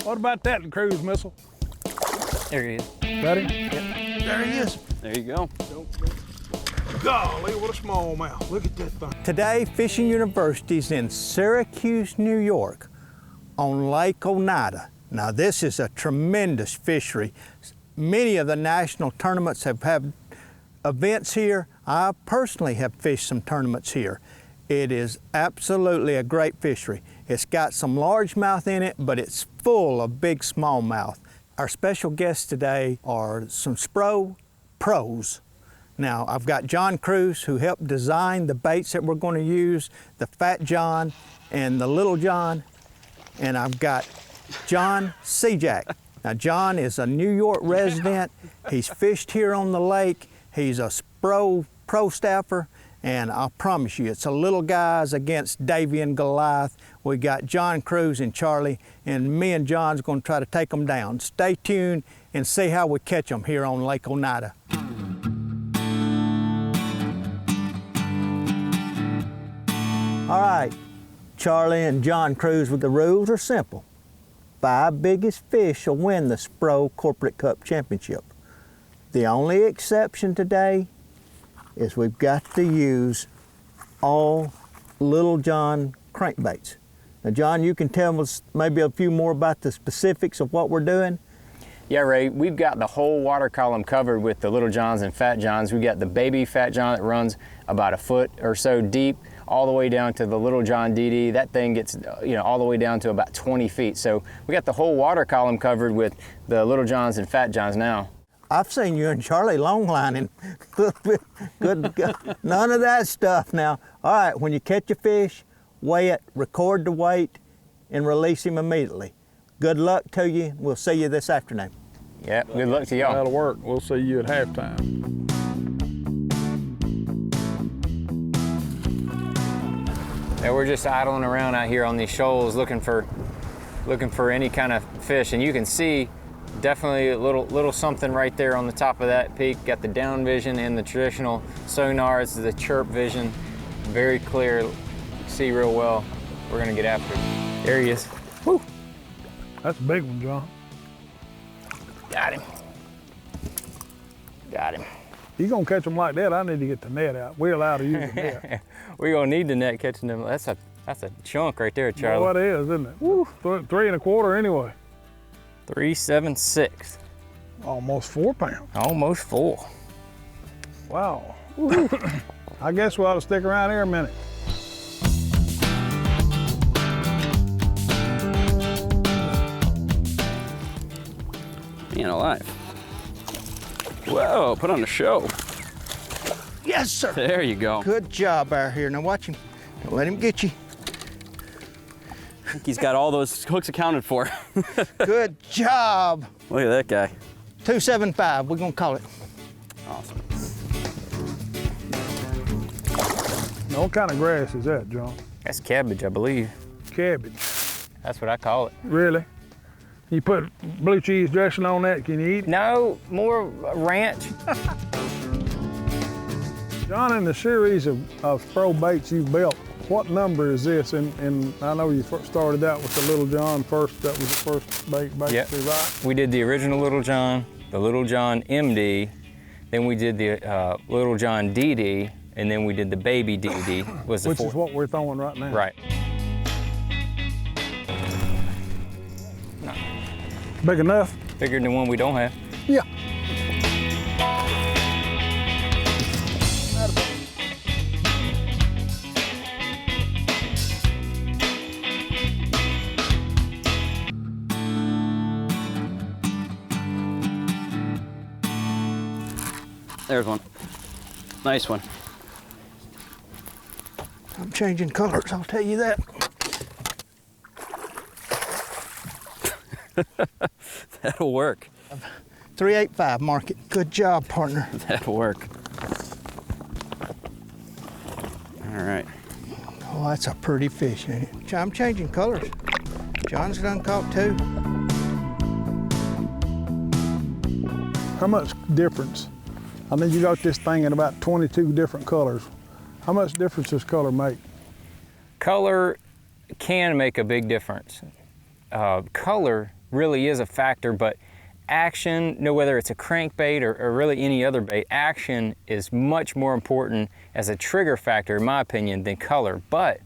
What about that cruise missile? There he is. Got him? Yep. There he is. There you go. Golly, what a smallmouth. Look at that thing. Today, Fishing University's in Syracuse, New York, on Lake Oneida. Now, this is a tremendous fishery. Many of the national tournaments have had events here. I personally have fished some tournaments here. It is absolutely a great fishery. It's got some largemouth in it, but it's full of big smallmouth. Our special guests today are some Spro pros. Now, I've got John Cruz, who helped design the baits that we're going to use, the Fat John and the Little John, and I've got John Sejack. Now, John is a New York resident. He's fished here on the lake. He's a Spro pro staffer, and I promise you, it's a little guys against Davy and Goliath. We got John Cruz and Charlie, and me and John's going to try to take them down. Stay tuned and see how we catch them here on Lake Oneida. All right, Charlie and John Cruz, the rules are simple. 5 biggest fish will win the Spro Corporate Cup Championship. The only exception today is we've got to use all Little John crankbaits. Now, John, you can tell us maybe a few more about the specifics of what we're doing. Yeah, Ray, we've got the whole water column covered with the Little Johns and Fat Johns. We've got the baby Fat John that runs about 1 foot or so deep, all the way down to the Little John DD. That thing gets, all the way down to about 20 feet. So we got the whole water column covered with the Little Johns and Fat Johns now. I've seen you and Charlie longlining. Good, none of that stuff now. All right, when you catch a fish, weigh it, record the weight, and release him immediately. Good luck to you. We'll see you this afternoon. Yeah, good luck to y'all. That'll work. We'll see you at halftime. Yeah, we're just idling around out here on these shoals looking for any kind of fish, and you can see definitely a little something right there on the top of that peak. Got the down vision and the traditional sonar. It's the chirp vision, very clear, see real well. We're gonna get after it. There he is. Woo! That's a big one, John. Got him. Got him. You gonna catch them like that, I need to get the net out. We're allowed to use the net. We're gonna need the net catching them. That's a chunk right there, Charlie. Well, it is, isn't it? Woo. 3 1/4 anyway. 376. Almost 4 pounds. Almost 4. Wow. I guess we ought to stick around here a minute. Man alive. Whoa, put on a show. Yes, sir. There you go. Good job out here. Now watch him. Don't let him get you. I think he's got all those hooks accounted for. Good job. Look at that guy. 275, we're gonna call it. Awesome. Now, what kind of grass is that, John? That's cabbage, I believe. Cabbage. That's what I call it. Really? You put blue cheese dressing on that, can you eat it? No, more ranch. John, in the series of Spro baits you've built, what number is this? And I know you first started out with the Little John first. That was the first bait, Yep. right? We did the original Little John, the Little John MD, then we did the Little John DD, and then we did the baby DD. Was the Which is what we're throwing right now. Right. Big enough? Bigger than the one we don't have. Yeah. There's one. Nice one. I'm changing colors, I'll tell you that. That'll work. 385, mark it. Good job, partner. That'll work. All right. Oh, that's a pretty fish, ain't it? I'm changing colors. John's done caught too. How much difference? I mean, you got this thing in about 22 different colors. How much difference does color make? Color can make a big difference. Color really is a factor, but action, whether it's a crankbait or really any other bait, action is much more important as a trigger factor, in my opinion, than color. But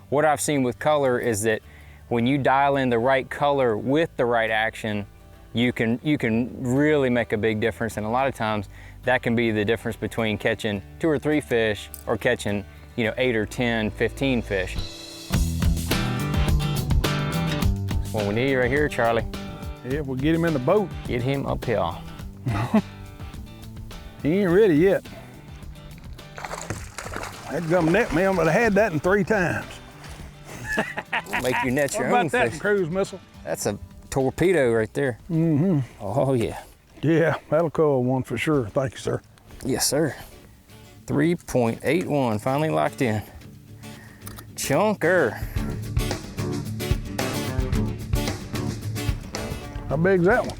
what I've seen with color is that when you dial in the right color with the right action, you can really make a big difference. And a lot of times that can be the difference between catching 2 or 3 fish or catching, 8 or 10, 15 fish. What we need right here, Charlie. Yeah, we'll get him in the boat. Get him uphill. He ain't ready yet. That gum net me, but I had that in 3 times. Make you net your What own about that fish. cruise missile? That's a torpedo right there. Mm-hmm. Oh yeah. Yeah, that'll call one for sure. Thank you, sir. Yes, sir. 3.81, finally locked in. Chunker. How big's that one?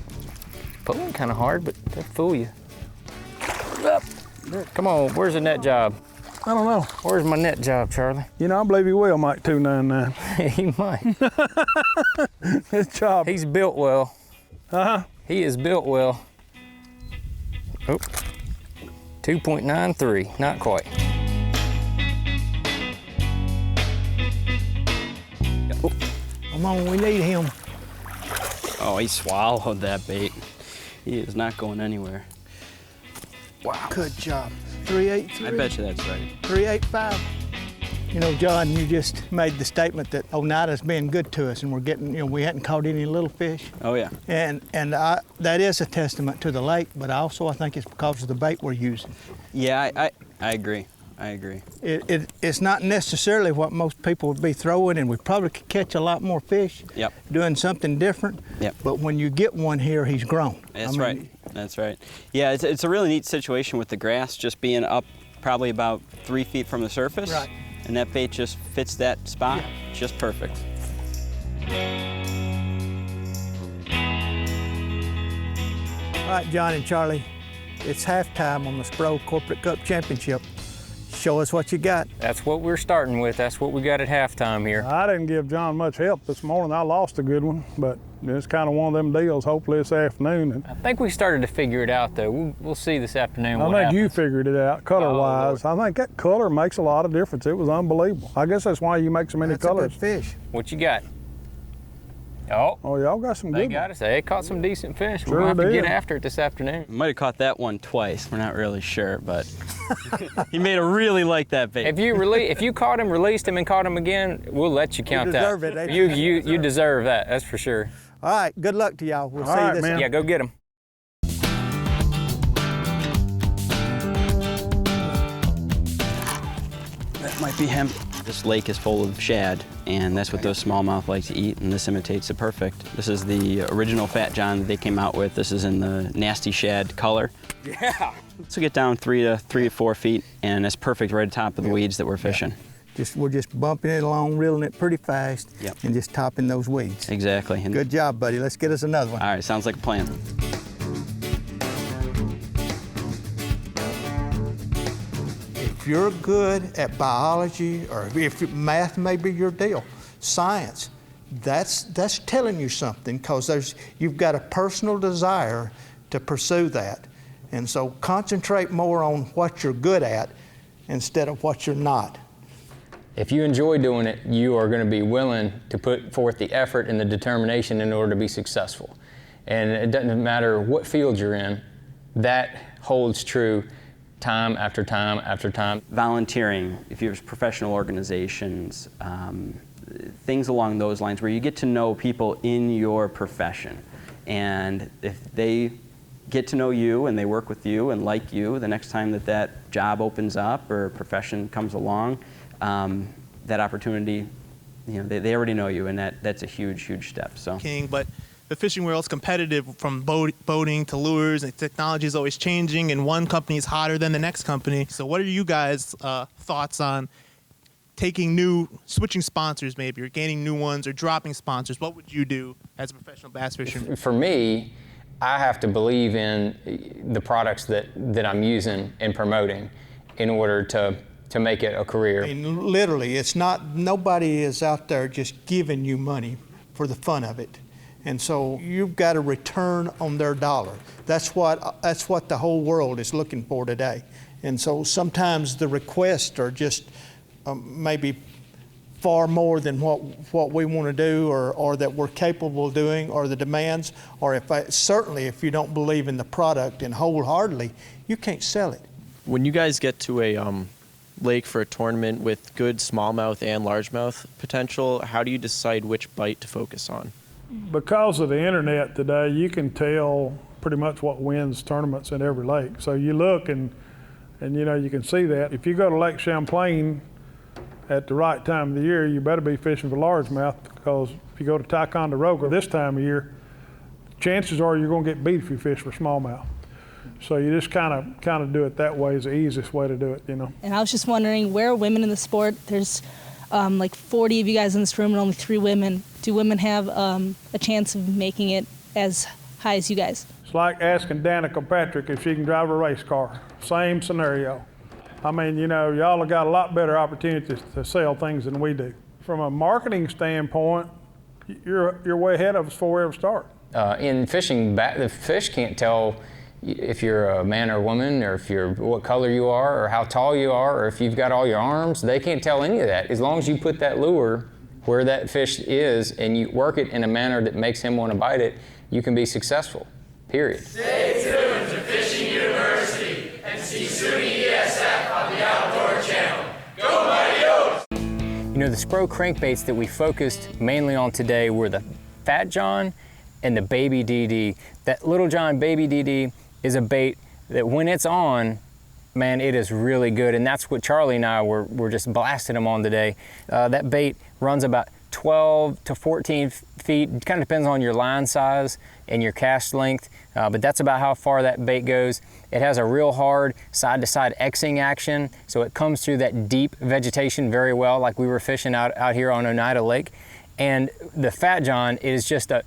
Pulling kind of hard, but they'll fool you. Up. Come on, where's the net job? I don't know. Where's my net job, Charlie? I believe he will, Mike 299. He might. His job. He's built well. Uh-huh. He is built well. Oh, 2.93, not quite. Oh, come on, we need him. Oh, he swallowed that bait. He is not going anywhere. Wow. Good job. 383. I bet you that's right. 385. John, you just made the statement that Oneida's been good to us, and we're getting, we hadn't caught any little fish. Oh yeah. And that is a testament to the lake, but I think it's because of the bait we're using. Yeah, I agree. I agree. It's not necessarily what most people would be throwing, and we probably could catch a lot more fish doing something different. Yep. But when you get one here, he's grown. That's right. That's right. Yeah, it's a really neat situation with the grass just being up probably about 3 feet from the surface. Right. And that bait just fits that spot just perfect. All right, John and Charlie, it's halftime on the Spro Corporate Cup Championship. Show us what you got. That's what we're starting with. That's what we got at halftime here. I didn't give John much help this morning. I lost a good one, but it's kind of one of them deals. Hopefully this afternoon. I think we started to figure it out, though. We'll see this afternoon what I think happens. you figured it out, color-wise. I think that color makes a lot of difference. It was unbelievable. I guess that's why you make so many That's colors. a good fish. What you got? Oh, Oh, y'all got some they good got us. They caught some decent fish. Sure We're going to have to did. get after it this afternoon. Might have caught that one twice. We're not really sure, but he made a really like that bait. If you caught him, released him, and caught him again, we'll let you count that. deserve it. You deserve that. That's for sure. All right, good luck to y'all. We'll All see you right, this man. Yeah, go get him. That might be him. This lake is full of shad, and that's what those smallmouth like to eat, and this imitates it perfect. This is the original Fat John that they came out with. This is in the nasty shad color. Yeah. So get down 3 to 4 feet, and it's perfect right at the top of the weeds that we're fishing. We're just bumping it along, reeling it pretty fast, Yep. and just topping those weeds. Exactly. And Good job, buddy. Let's get us another one. all right, sounds like a plan. If you're good at biology, or if math may be your deal, science, that's telling you something, because you've got a personal desire to pursue that. And so concentrate more on what you're good at instead of what you're not. If you enjoy doing it, you are going to be willing to put forth the effort and the determination in order to be successful. And it doesn't matter what field you're in, that holds true time after time after time. Volunteering, if you have professional organizations, things along those lines where you get to know people in your profession. And if they get to know you and they work with you and like you, the next time that job opens up or profession comes along, that opportunity, they already know you, and that's a huge, huge step. So. But the fishing world's competitive, from boating to lures, and technology is always changing, and one company is hotter than the next company. So what are you guys' thoughts on switching sponsors maybe, or gaining new ones, or dropping sponsors? What would you do as a professional bass fisherman? For me, I have to believe in the products that I'm using and promoting in order to make it a career. I mean, literally, nobody is out there just giving you money for the fun of it. And so you've got a return on their dollar. That's what the whole world is looking for today. And so sometimes the requests are just maybe far more than what we want to do or that we're capable of doing, or the demands, or certainly if you don't believe in the product and wholeheartedly, you can't sell it. When you guys get to a lake for a tournament with good smallmouth and largemouth potential, how do you decide which bite to focus on? Because of the internet today, you can tell pretty much what wins tournaments in every lake. So you look and you know, you can see that. If you go to Lake Champlain at the right time of the year, you better be fishing for largemouth, because if you go to Ticonderoga this time of year, chances are you're going to get beat if you fish for smallmouth. So you just kind of do it that way is the easiest way to do it, you know. And I was just wondering, where are women in the sport? There's like 40 of you guys in this room and only 3 women. Do women have a chance of making it as high as you guys? It's like asking Danica Patrick if she can drive a race car. Same scenario. I mean, you know, y'all have got a lot better opportunities to sell things than we do. From a marketing standpoint, you're way ahead of us before we ever start. In fishing, the fish can't tell if you're a man or woman, or if you're what color you are, or how tall you are, or if you've got all your arms. They can't tell any of that. As long as you put that lure where that fish is and you work it in a manner that makes him want to bite it, you can be successful, period. Stay tuned to Fishing University and see SUNY ESF on the Outdoor Channel. Go Mighty Oaks! You know, the Spro crankbaits that we focused mainly on today were the Fat John and the Baby DD. That Little John Baby DD is a bait that when it's on, man, it is really good. And that's what Charlie and I were just blasting them on today. That bait runs about 12 to 14 feet. It kind of depends on your line size and your cast length, but that's about how far that bait goes. It has a real hard side-to-side Xing action, so it comes through that deep vegetation very well, like we were fishing out here on Oneida Lake. And the Fat John is just a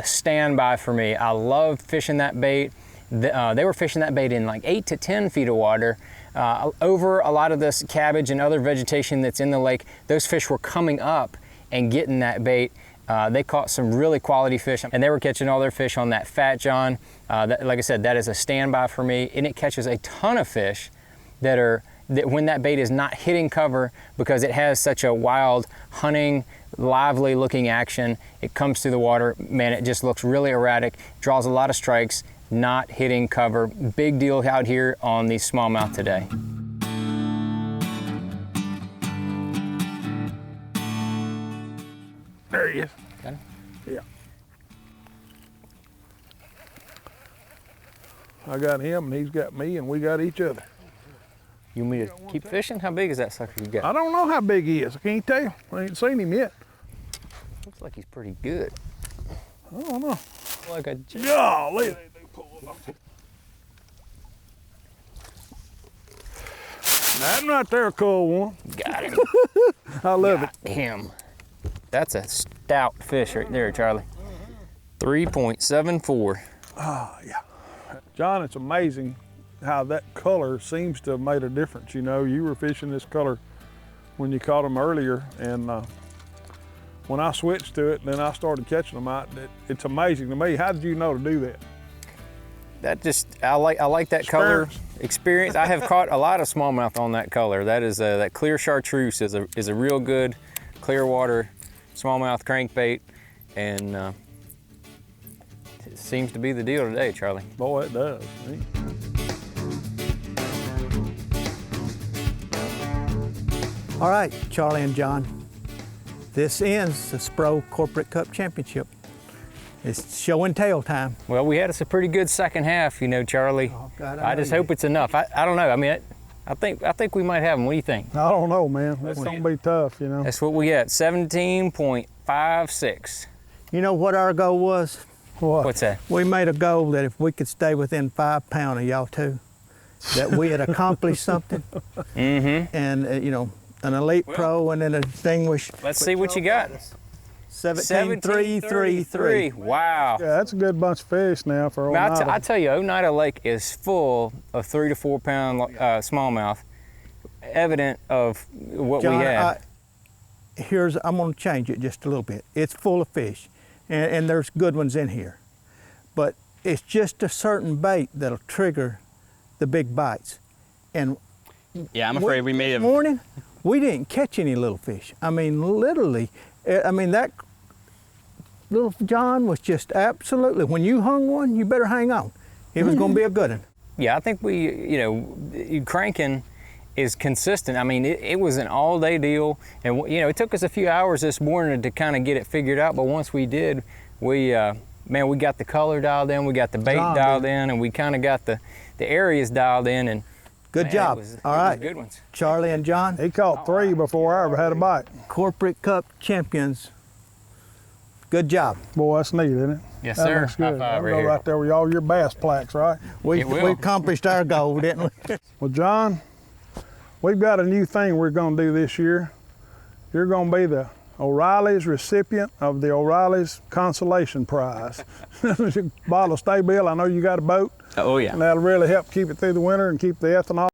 standby for me. I love fishing that bait. They were fishing that bait in like 8 to 10 feet of water. Over a lot of this cabbage and other vegetation that's in the lake, those fish were coming up and getting that bait. They caught some really quality fish, and they were catching all their fish on that Fat John. Like I said, that is a standby for me, and it catches a ton of fish that when that bait is not hitting cover, because it has such a wild, hunting, lively looking action. It comes through the water, man, it just looks really erratic, draws a lot of strikes, not hitting cover. Big deal out here on the smallmouth today. There he is. Got him? Yeah. I got him and he's got me and we got each other. You want me to keep fishing? How big is that sucker you got? I don't know how big he is. I can't tell. I ain't seen him yet. Looks like he's pretty good. I don't know. Like a Golly. That right there, a cool one. Got him. I love it. Him. That's a stout fish right there, Charlie. 3.74. Oh, yeah. John, it's amazing how that color seems to have made a difference. You know, you were fishing this color when you caught them earlier, and when I switched to it, then I started catching them out. It's amazing to me. How did you know to do that? I like that color experience. I have caught a lot of smallmouth on that color. That is that clear chartreuse is a real good clear water smallmouth crankbait, and it seems to be the deal today, Charlie. Boy, it does. All right, Charlie and John, this ends the Spro Corporate Cup Championship. It's show and tell time. Well, we had us a pretty good second half, you know, Charlie. Oh, God, I just hope it's enough. I don't know. I mean, I think we might have them. What do you think? I don't know, man. It's gonna be tough, you know. That's what we got. 17.56. You know what our goal was? What? What's that? We made a goal that if we could stay within 5 pounds of y'all two, that we had accomplished something. Mm-hmm. And, you know, an elite pro and then a distinguished. Let's see what you got. 17.333. Wow. Yeah, that's a good bunch of fish now for Oneida. I tell you, Oneida Lake is full of 3 to 4 pound smallmouth, evident of what John, we had. I'm going to change it just a little bit. It's full of fish. and there's good ones in here. But it's just a certain bait that'll trigger the big bites. And Yeah, I'm afraid we may have. this morning, we didn't catch any little fish. I mean, literally, that little John was just absolutely, when you hung one, you better hang on. It was going to be a good one. Yeah, I think cranking is consistent. I mean, it was an all-day deal, and it took us a few hours this morning to kind of get it figured out. But once we did, we got the color dialed in, we got the bait dialed in, and we kind of got the areas dialed in. And Good job. All right, good ones. Charlie and John, He caught 3 before I ever had a bite. Corporate Cup champions. Good job. Boy, that's neat, isn't it? Yes, That sir. looks good. High five That'll right go here. right there with all your bass plaques, right? We It will. accomplished our goal, didn't we? Well, John, we've got a new thing we're going to do this year. You're going to be the O'Reilly's recipient of the O'Reilly's Consolation Prize. Bottle of Stay Bill, I know you got a boat, Oh yeah. and that'll really help keep it through the winter and keep the ethanol